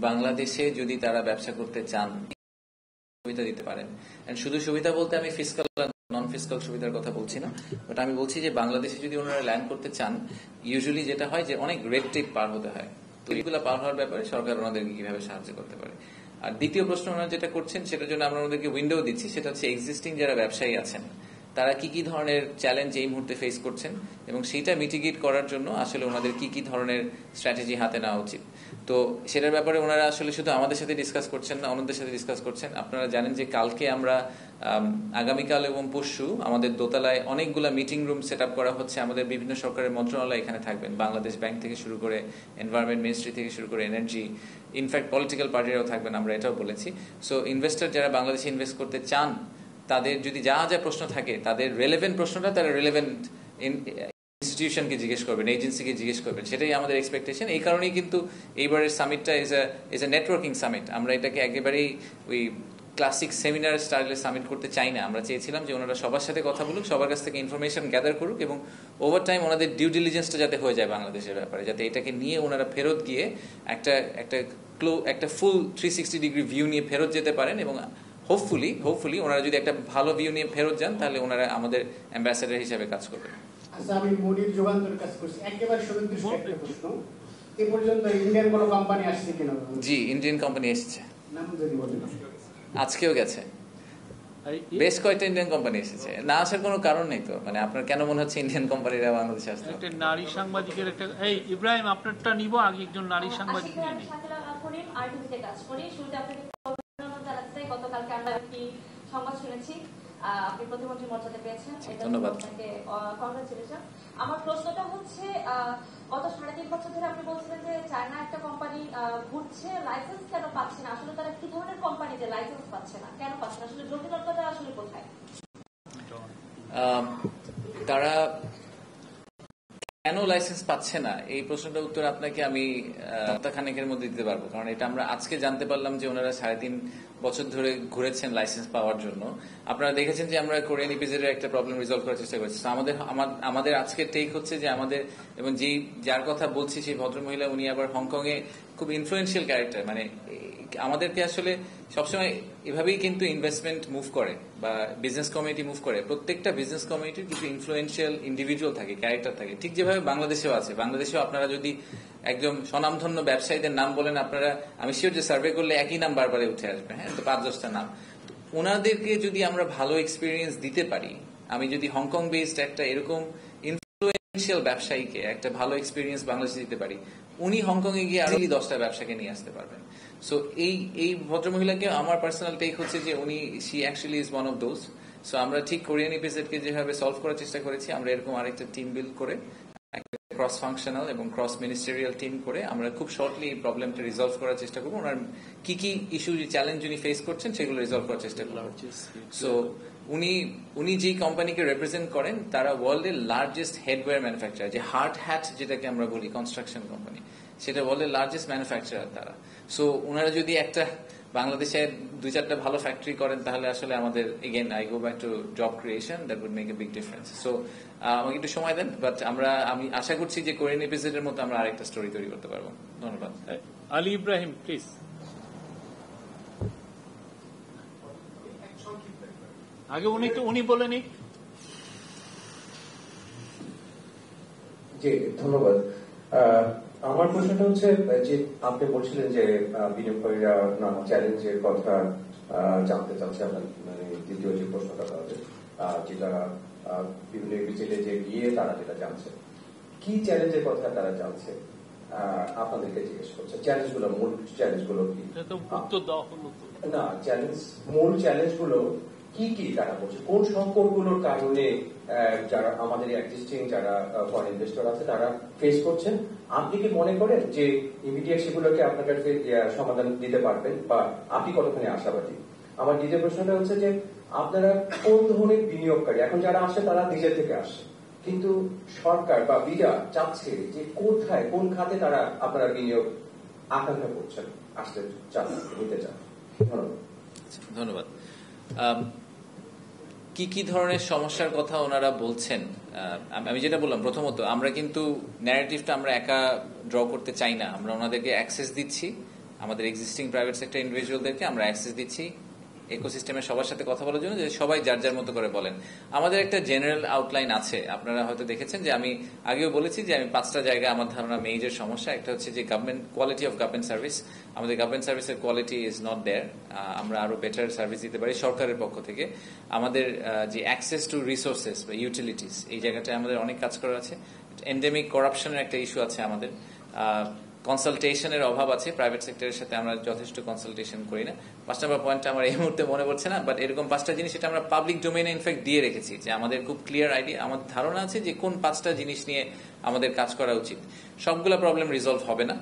বাংলাদেশে যদি তারা ব্যবসা করতে চান সুবিধা দিতে পারেন। শুধু সুবিধা বলতে আমি ফিসকাল নন ফিসকাল সুবিধার কথা বলছি না, বাট আমি বলছি যে বাংলাদেশে যদি ওনারা ল্যান্ড করতে চান ইউজুয়ালি যেটা হয় যে অনেক রেড টেপ পার হতে হয়, তো এইগুলো পার হওয়ার ব্যাপারে সরকার ওনাদেরকে কিভাবে সাহায্য করতে পারে। আর দ্বিতীয় প্রশ্ন ওনারা যেটা করছেন সেটার জন্য আমরা ওনাদেরকে উইন্ডো দিচ্ছি, সেটা হচ্ছে এক্সিস্টিং যারা ব্যবসায়ী আছেন তারা কি কি ধরনের চ্যালেঞ্জ এই মুহূর্তে ফেস করছেন এবং সেইটা মিটিগেট করার জন্য আসলে ওনাদের কি কি ধরনের স্ট্র্যাটেজি হাতে নেওয়া উচিত। তো সেটার ব্যাপারে ওনারা আসলে শুধু আমাদের সাথে ডিসকাস করছেন না, অন্যদের সাথে ডিসকাস করছেন। আপনারা জানেন যে কালকে আমরা আগামীকাল এবং পরশু আমাদের দোতলায় অনেকগুলা মিটিং রুম সেট আপ করা হচ্ছে। আমাদের বিভিন্ন সরকারের মন্ত্রণালয় এখানে থাকবেন, বাংলাদেশ ব্যাংক থেকে শুরু করে এনভায়রনমেন্ট মিনিস্ট্রি থেকে শুরু করে এনার্জি, ইনফ্যাক্ট পলিটিক্যাল পার্টিরাও থাকবেন, আমরা এটাও বলেছি। সো ইনভেস্টর যারা বাংলাদেশে ইনভেস্ট করতে চান তাদের যদি যা যা প্রশ্ন থাকে তাদের রেলেভেন্ট প্রশ্নটা তারা রেলেভেন্ট ইনস্টিটিউশনকে জিজ্ঞেস করবেন, এজেন্সিকে জিজ্ঞেস করবেন, সেটাই আমাদের এক্সপেকটেশন। এই কারণেই কিন্তু এইবারের সামিটটা ইজ এ নেটওয়ার্কিং সামিট। আমরা এটাকে একেবারেই ওই ক্লাসিক সেমিনার স্টাইলে সামিট করতে চাই না। আমরা চেয়েছিলাম যে ওনারা সবার সাথে কথা বলুক, সবার কাছ থেকে ইনফরমেশন গ্যাদার করুক এবং ওভার টাইম ওনাদের ডিউ ডিলিজেন্সটা যাতে হয়ে যায় বাংলাদেশের ব্যাপারে, যাতে এটাকে নিয়ে ওনারা ফেরত গিয়ে একটা ফুল 360 ডিগ্রি ভিউ নিয়ে ফেরত যেতে পারেন এবং হোপফুলি ওনারা যদি একটা ভালো ভিউ নিয়ে ফেরত যান তাহলে ওনারা আমাদের অ্যাম্বাসেডর হিসেবে কাজ করবেন।
আচ্ছা, আমি মনির যুগান্তর কাজ করছি, একেবারে সুনির্দিষ্ট একটা প্রশ্ন, এ পর্যন্ত ইন্ডিয়ান কোনো কোম্পানি আসছে কিনা?
জি, ইন্ডিয়ান কোম্পানি এসেছে,
নাম যদি বলেন।
আজকেও গেছে, বেশ কয়েকটা ইন্ডিয়ান কোম্পানি এসেছে। না আসার কোনো কারণ নেই তো, মানে আপনার কেন মনে হচ্ছে ইন্ডিয়ান কোম্পানিরা বাংলাদেশে আসছে?
একটা নারী সাংবাদিকের একটা, এই ইব্রাহিম আপনারটা নিব আগে, একজন নারী সাংবাদিক নিয়ে নিই।
আরটিভিতে কাজ করি। শুরুতে আপনাকে অভিনন্দন জানাতে, গতকালকে আমরা একটি সংবাদ শুনেছি আপনি প্রতিমন্ত্রী মর্যাদা পেয়েছেন,
ধন্যবাদ,
আপনাকে কংগ্রেচুলেশন। আমার প্রশ্নটা হচ্ছে গত 3.5 বছর ধরে আপনি বলছিলেন যে চায়না একটা কোম্পানি ঘুরছে, লাইসেন্স কেন পাচ্ছে না? আসলে তারা কি ধরনের কোম্পানি যে লাইসেন্স পাচ্ছে না, কেন পাচ্ছে না? আসলে জটিলতাটা আসলে কোথায়?
তারা কেন লাইসেন্স পাচ্ছে না এই প্রশ্নটার উত্তর আপনাকে আমি সপ্তাহখানেকের মধ্যে দিতে পারবো, কারণ এটা আমরা আজকে জানতে পারলাম যে ওনারা 3.5 বছর ধরে ঘুরেছেন লাইসেন্স পাওয়ার জন্য। আপনারা দেখেছেন যে আমরা কোরিয়ান ইপিজেডের একটা প্রবলেম রিজলভ করার চেষ্টা করছি। আমাদের আজকের টেক হচ্ছে যে আমাদের, এবং যার কথা বলছি সেই ভদ্রমহিলা উনি আবার হংকং এ খুব ইনফ্লুয়েন্সিয়াল ক্যারেক্টার, মানে আমাদেরকে আসলে সবসময় এভাবেই কিন্তু ইনভেস্টমেন্ট মুভ করে বা বিজনেস কমিউনিটি মুভ করে। প্রত্যেকটা বিজনেস কমিউনিটির কিছু ইনফ্লুয়েন্সিয়াল ইন্ডিভিজুয়াল থাকে, ক্যারেক্টার থাকে, ঠিক যেভাবে বাংলাদেশেও আছে। বাংলাদেশেও আপনারা যদি একদম স্বনামধন্য ব্যবসায়ীদের নাম বলেন, আপনারা আমি শিওর যে সার্ভে করলে একই নাম বারবার উঠে আসবে, হ্যাঁ, তো 5-10টা নাম। ওনাদেরকে যদি আমরা ভালো এক্সপিরিয়েন্স দিতে পারি, আমি যদি হংকং বেসড একটা এরকম ইনফ্লুয়েন্সিয়াল ব্যবসায়ীকে একটা ভালো এক্সপিরিয়েন্স বাংলাদেশে দিতে পারি, উনি হংকং এ গিয়ে আরো 10টা ব্যবসাকে নিয়ে আসতে পারবেন। সো এই ভদ্রমহিলাকে আমার পার্সোনাল টেক হচ্ছে যে উনি she actually is one of those. So আমরা ঠিক কোরিয়ান ইপিজেডকে যেভাবে সলভ করার চেষ্টা করেছি, আমরা এরকম আরেকটা টিম বিল্ড করে ক্রস ফাংশনাল এবং ক্রস মিনিস্টেরিয়াল টিম করে আমরা খুব শর্টলি এই প্রবলেমটা রিজলভ করার চেষ্টা করবো। ওনার কি কি ইস্যু চ্যালেঞ্জ উনি ফেস করছেন সেগুলো রিজলভ করার চেষ্টা করবো। সো উনি যে কোম্পানিকে রিপ্রেজেন্ট করেন তারা ওয়ার্ল্ডের লার্জেস্ট হেডওয়্যার ম্যানুফ্যাকচারার, যে হার্ড হ্যাট যেটাকে আমরা বলি কনস্ট্রাকশন কোম্পানি, সেটা ওয়ার্ল্ডের লার্জেস্ট ম্যানুফ্যাকচারার তারা। সো ওনারা যদি একটা বাংলাদেশে 2-4টা ভালো ফ্যাক্টরি করেন তাহলে আসলে আমাদের again I go back to job creation, that would make a big difference. So আমাকে একটু সময় দেন, বাট আমি আশা করছি যে কোরিয়ান এপিসোডের মতো আমরা আরেকটা স্টোরি তৈরি করতে পারবো। ধন্যবাদ।
আলী ইব্রাহিম প্লিজ। আগে উনি বলেন।
জি ধন্যবাদ। আমার প্রশ্নটা হচ্ছে যে আপনি বলছিলেন যে বিনিয়োগকারীরা নানা চ্যালেঞ্জের কথা জানতে চাচ্ছে, আপনার মানে দ্বিতীয় যে প্রশ্নটা তাদের যেটা বিভিন্ন বিজেলে যে গিয়ে তারা যেটা জানছে, কি চ্যালেঞ্জের কথা তারা জানছে আপনাদেরকে জিজ্ঞেস করছে, চ্যালেঞ্জগুলো মূল চ্যালেঞ্জগুলো কি? না মূল চ্যালেঞ্জগুলো কি কি তারা বলছে, কোন সংকটগুলোর কারণে যারা আমাদের এক্সিস্টিং যারা ফরেন ইনভেস্টর আছে তারা ফেস করছেন? আপনি কি মনে করেন যে ইমিডিয়েট সেগুলোকে আপনার কাছে সমাধান দিতে পারবেন, বা আপনি কতখানি আশাবাদী? আমার দ্বিতীয় প্রশ্নটা হচ্ছে যে আপনারা কোন ধরনের বিনিয়োগকারী, এখন যারা আসে তারা নিজে থেকে আসে, কিন্তু সরকার বা বিডা চাচ্ছে যে কোথায় কোন খাতে তারা আপনারা বিনিয়োগ আকাঙ্ক্ষা করছেন, আসতে চান, নিতে চান?
ধন্যবাদ। কি কি ধরনের সমস্যার কথা ওনারা বলছেন? আমি যেটা বললাম, প্রথমত আমরা কিন্তু ন্যারেটিভটা আমরা একা ড্র করতে চাই না। আমরা ওনাদেরকে অ্যাক্সেস দিচ্ছি, আমাদের এক্সিস্টিং প্রাইভেট সেক্টর ইন্ডিভিজুয়ালদেরকে আমরা অ্যাক্সেস দিচ্ছি ইকোসিস্টেমের সবার সাথে কথা বলার জন্য, যে সবাই যার যার মতো করে বলেন। আমাদের একটা জেনারেল আউটলাইন আছে, আপনারা হয়তো দেখেছেন যে আমি আগেও বলেছি যে আমি 5টা জায়গায় আমার ধারণা মেজর সমস্যা। একটা হচ্ছে যে government quality of government service, আমাদের গভর্নমেন্ট সার্ভিসের কোয়ালিটি ইজ নট দেয়ার, আমরা আরো বেটার সার্ভিস দিতে পারি সরকারের পক্ষ থেকে। আমাদের যে অ্যাক্সেস টু রিসোর্সেস বা ইউটিলিটিস, এই জায়গাটায় আমাদের অনেক কাজ করার আছে। এন্ডেমিক করাপশনের একটা ইস্যু আছে আমাদের। কনসালটেশনের অভাব আছে, প্রাইভেট সেক্টরের সাথে আমরা যথেষ্ট কনসালটেশন করি না। 5 নম্বর পয়েন্টটা আমার এই মুহূর্তে মনে পড়ছে না, বাট এরকম 5টা জিনিস এটা আমরা পাবলিক ডোমেইনে ইনফ্যাক্ট দিয়ে রেখেছি, যে আমাদের খুব ক্লিয়ার আইডিয়া, আমাদের ধারণা আছে যে কোন 5টা জিনিস নিয়ে আমাদের কাজ করা উচিত। সবগুলা প্রবলেম রিজলভ হবে না,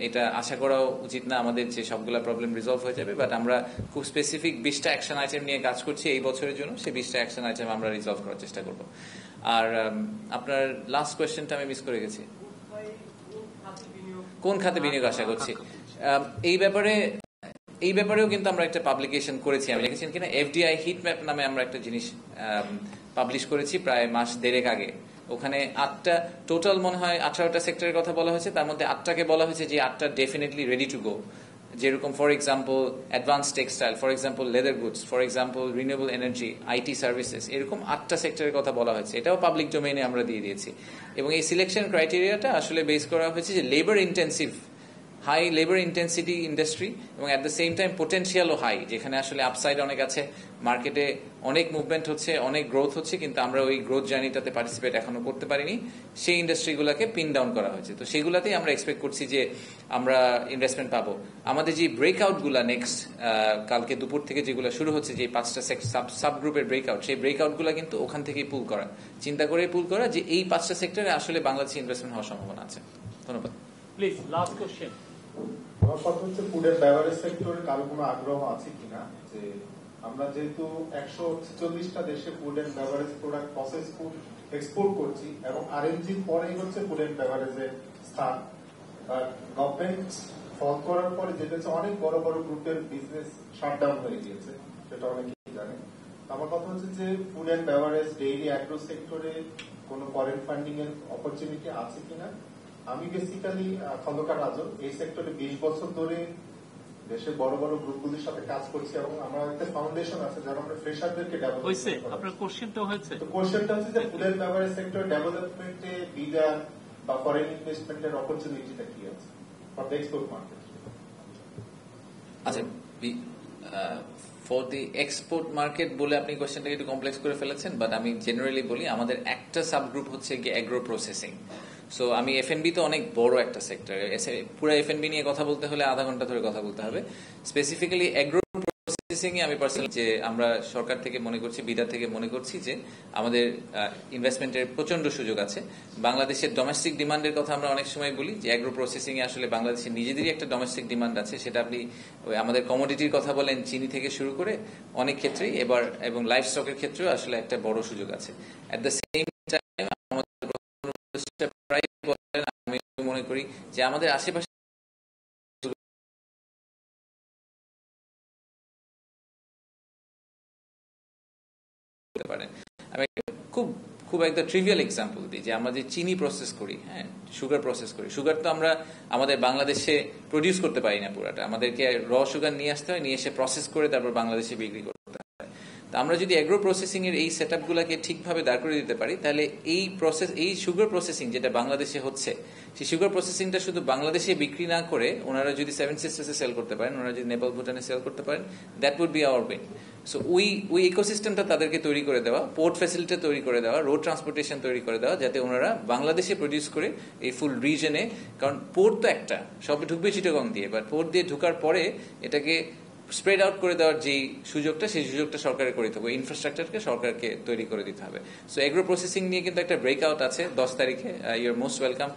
এটা আশা করাও উচিত না আমাদের যে সবগুলা প্রবলেম রিজলভ হয়ে যাবে, বাট আমরা খুব স্পেসিফিক 20টা অ্যাকশন আইটেম নিয়ে কাজ করছি এই বছরের জন্য। সেই 20টা অ্যাকশন আইটেম আমরা রিজলভ করার চেষ্টা করব। আর আপনার লাস্ট কোয়েশ্চেনটা আমি মিস করে গেছি, কোন খাতে বিনিয়োগ আশা করছি। এই ব্যাপারেও কিন্তু আমরা একটা পাবলিকেশন করেছি, আমি লিখেছেন কিনা, এফডিআই হিট ম্যাপ নামে আমরা একটা জিনিস পাবলিশ করেছি প্রায় মাস দেড়েক আগে। ওখানে 8টা টোটাল মনে হয় 18টা সেক্টরের কথা বলা হয়েছে, তার মধ্যে 8টাকে বলা হয়েছে যে 8টা ডেফিনেটলি রেডি টু গো। যেরকম for example advance textile, for example leather goods, for example renewable energy, IT services, এরকম 8টা সেক্টরের কথা বলা হয়েছে। এটাও পাবলিক ডোমেইনে আমরা দিয়ে দিয়েছি। এবং এই সিলেকশন ক্রাইটেরিয়াটা আসলে বেস করা হয়েছে যে labour intensive, high labour intensity industry, এবং অ্যাট দ্য সেম টাইম পোটেনশিয়ালও হাই, যেখানে আসলে আপসাইড অনেক আছে, মার্কেটে অনেক মুভমেন্ট হচ্ছে, অনেক গ্রোথ হচ্ছে, কিন্তু আমরা ওই গ্রোথ জার্নিটাতে পার্টিসিপেট এখনো করতে পারিনি। সেই ইন্ডাস্ট্রিগুলোকে পিন ডাউন করা হয়েছে। তো সেগুলোতেই আমরা এক্সপেক্ট করছি যে আমরা ইনভেস্টমেন্ট পাবো। আমাদের যে ব্রেকআউটগুলো নেক্সট কালকে দুপুর থেকে যেগুলো শুরু হচ্ছে, যে 5টা সাব গ্রুপের ব্রেকআউট, সেই ব্রেকআউটগুলো কিন্তু ওখান থেকেই পুল করা, চিন্তা করে পুল করা যে এই 5টা সেক্টরে আসলে বাংলাদেশে ইনভেস্টমেন্ট হওয়ার সম্ভাবনা আছে। ধন্যবাদ।
Please last question.
আমার কথা হচ্ছে ফুড এন্ড বেভারেজ সেক্টরে কারো কোনো আগ্রহ আছে কিনা, যে আমরা যেহেতু 146টা দেশে food and beverage product process food export করছি, এবং আরএনজির পরেই হচ্ছে ফুড এন্ড বেভারেজের স্থান। গভর্নমেন্ট ফল করার পরে যেটা হচ্ছে অনেক বড় বড় গ্রুপের বিজনেস শাটডাউন হয়ে গিয়েছে, সেটা অনেকেই জানে। আমার কথা হচ্ছে যে food and beverage, dairy, agro সেক্টরে কোনো ফরেন ফান্ডিং এর অপরচুনিটি আছে কিনা। আমি বেসিক্যালি খন্দকার রাজন, এই সেক্টরে 20 বছর ধরে দেশের বড় বড় গ্রুপগুলির সাথে কাজ করছি, এবং আমার একটা ফাউন্ডেশন আছে যারা আমরা ফ্রেশারদেরকে ডেভেলপ
হয়েছে। আপনার কোশ্চেনটা হয়েছে,
তো কোশ্চেনটা হচ্ছে যে ফুড এন্ড বেভারেজ সেক্টর ডেভেলপমেন্টে বিডা বা ফরেন ইনভেস্টমেন্টের অপরচুনিটিটা কি আছে ফর দ্য এক্সপোর্ট মার্কেট?
আচ্ছা, ফর দি এক্সপোর্ট মার্কেট বলে আপনি কোয়েশ্চেনটাকে একটু কমপ্লেক্স করে ফেলেছেন, বাট আমি জেনারেলি বলি আমাদের একটা সাবগ্রুপ হচ্ছে কি অ্যাগ্রো প্রসেসিং। সো আমি এফএনবি তো অনেক বড় একটা সেক্টর, পুরো এফএনবি নিয়ে কথা বলতে হলে আধা ঘন্টা ধরে কথা বলতে হবে। স্পেসিফিক্যালি অ্যাগ্রো প্রসেসিং প্রসেসিং এ আমি পার্সোনালি যে আমরা সরকার থেকে মনে করছি, বিডা থেকে মনে করছি যে আমাদের ইনভেস্টমেন্টের প্রচন্ড সুযোগ আছে। বাংলাদেশের ডোমেস্টিক ডিমান্ডের কথা আমরা অনেক সময় বলি যে অ্যাগ্রো প্রসেসিং এ আসলে বাংলাদেশের নিজেদেরই একটা ডোমেস্টিক ডিমান্ড আছে, সেটা আপনি আমাদের কমোডিটির কথা বলেন, চিনি থেকে শুরু করে অনেক ক্ষেত্রেই এবার, এবং লাইফ স্টকের ক্ষেত্রেও আসলে একটা বড় সুযোগ আছে। এট দ্য সেম টাইম আমি মনে করি যে আমাদের আশেপাশে আমি খুব একটা ট্রিভিয়াল এক্সাম্পল দিই যে আমরা যে চিনি প্রসেস করি, হ্যাঁ, সুগার প্রসেস করি, সুগার তো আমরা আমাদের বাংলাদেশে প্রডিউস করতে পারি না পুরাটা, আমাদেরকে র সুগার নিয়ে আসতে হয়, নিয়ে এসে প্রসেস করে তারপর বাংলাদেশে বিক্রি করতে হয়। আমরা যদি অ্যাগ্রো প্রসেসিং এর এই সেট আপগুলোকে ঠিকভাবে দাঁড় করে দিতে পারি, তাহলে এই সুগার প্রসেসিং যেটা বাংলাদেশে হচ্ছে, সেই সুগার প্রসেসিংটা শুধু বাংলাদেশে বিক্রি না করে ওনারা যদি সেভেন সিস্টার্সে সেল করতে পারেন, ওনারা যদি নেপাল ভুটানে সেল করতে পারেন, that would be our win. So ওই ইকোসিস্টেমটা তাদেরকে তৈরি করে দেওয়া, পোর্ট ফ্যাসিলিটি তৈরি করে দেওয়া, রোড ট্রান্সপোর্টেশন তৈরি করে দেওয়া, যাতে ওনারা বাংলাদেশে প্রডিউস করে এই ফুল রিজনে, কারণ পোর্ট তো একটা, সব ঢুকবে চিটাগং দিয়ে, বাট পোর্ট দিয়ে ঢুকার পরে এটাকে স্প্রেড আউট করে দেওয়ার যেই সুযোগটা, সেই সুযোগটা সরকারের করে দিতে হবে, ইনফ্রাস্ট্রাকচারকে সরকারকে তৈরি করে দিতে হবে। সো এগ্রো প্রসেসিং নিয়ে কিন্তু একটা ব্রেকআউট আছে 10 তারিখে, you are most welcome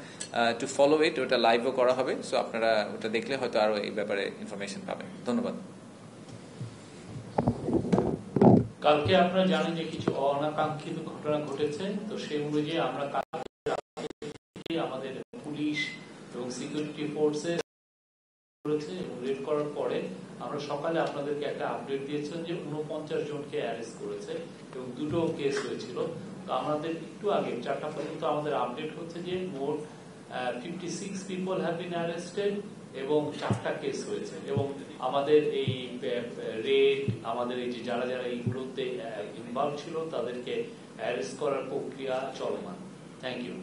to follow it, ওটা লাইভও করা হবে। সো আপনারা ওটা দেখলে হয়তো আরো এই ব্যাপারে ইনফরমেশন পাবেন। ধন্যবাদ।
কালকে আপনারা জানেন যে কিছু অনাকাঙ্ক্ষিত ঘটনা ঘটেছে, তো সেই অনুযায়ী আমরা আমাদের পুলিশ এবং সিকিউরিটি ফোর্সের রেড করার পরে আমরা সকালে আপনাদেরকে একটা আপডেট দিয়েছিলাম যে 49 জনকে অ্যারেস্ট করেছে এবং 2টো কেস হয়েছিল। তো আমাদের একটু আগে 4টা পর্যন্ত আমাদের আপডেট হচ্ছে যে মোট 56 পিপল হ্যাভ বিন অ্যারেস্টেড এবং 4টা কেস হয়েছে। এবং আমাদের এই রেড, আমাদের এই যে যারা যারা এইগুলোতে ইনভলভ ছিল তাদেরকে অ্যারেস্ট করার প্রক্রিয়া চলমান। Thank you.